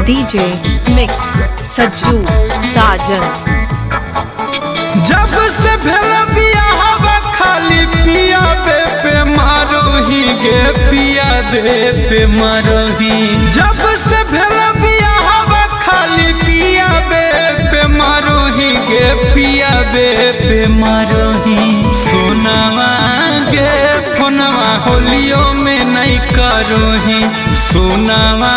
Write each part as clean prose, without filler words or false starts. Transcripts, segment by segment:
DJ mix Sajju साजन। जब से भेल बियाहवा खाली पिया बे पे मारो ही गे पिया बे पे मारो ही। जब से भेल बियाहवा खाली पिया बे पे मारो ही गे पिया बे पे मारो ही। सोनावा गे फोनवा होलियो में नहीं करो ही। सोनावा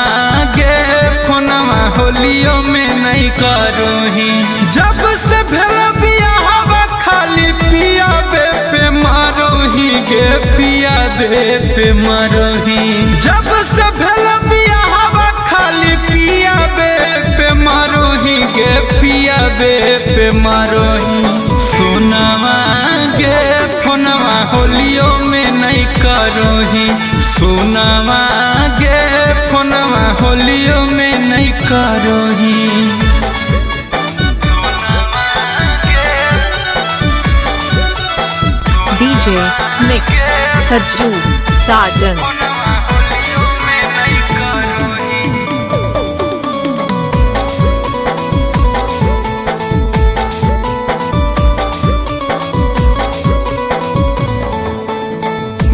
गे फोनवा होलियो में नहीं करो ही। जब से भेल बियाहवा खाली पिया बे पे मारो ही गे पिया बे पे मारो ही। जब से भेल बियाहवा खाली पिया बे पे मारो ही गे पिया बे पे मारो ही। सोनावा गे फोनवा होलियो में नहीं करो ही। सोनावा गे फोनवा होलियो में नहीं करो ही। डीजे मिक्स सज्जू साजन।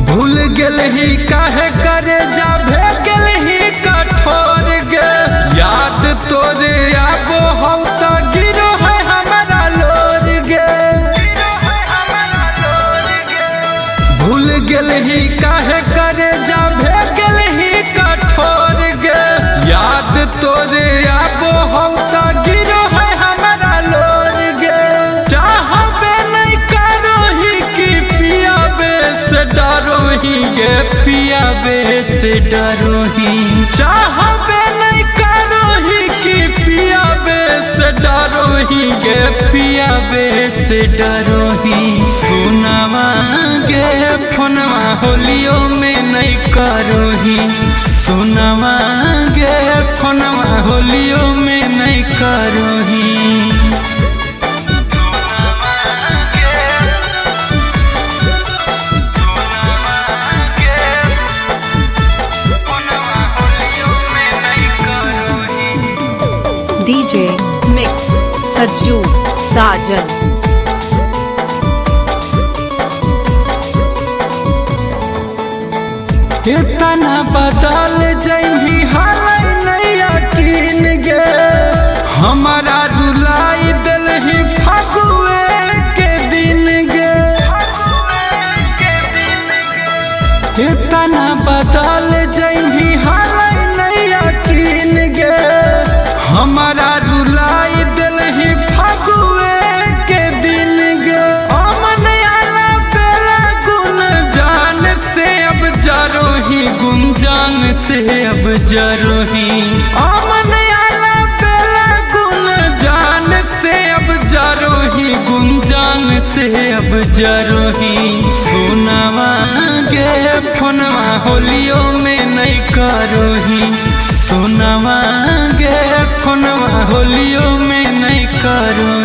भूल गेल ही काहे करे जाभे गेल ही कठोर गे। याद तोरे आबो हौ त गिरो है हमारा लोर गे। भूल गेल ही काहे करे जाभे गेल ही कठोर गे। याद तोरे आबो हौ त गिरो है हमारा लोर गे। चाहबे नहीं करो ही कि पिया बे से डरो ही गे पिया बे से डरो ही। चाहबे नहीं करो ही कि पिया बे से डरो ही गे पिया बे से डरो ही। सोनावा गे फोनवा होलियो में नहीं करो ही। सोनावा गे फोनवा होलियो में नहीं करो ही। डीजे मिक्स सज्जू साजन। इतना बदल जैभी हाल नहीं यकीन गे। हमारा रुलाई दिल ही फगुए के दिन गे। इतना बदल जैभी हाल नहीं यकीन गे। हमारा रुलाई दिल ही फगुए के दिन गे। अमन आला बेला गुन जान से अब जरो ही गुंजान से अब जरो ही। अमन आला बेला गुन जान से अब जरो ही गुंजान से अब जरो ही। सोनावा गे फोनवा होलियो में नहीं करो ही। सोनावा गे फोनवा होलियो में नहीं करो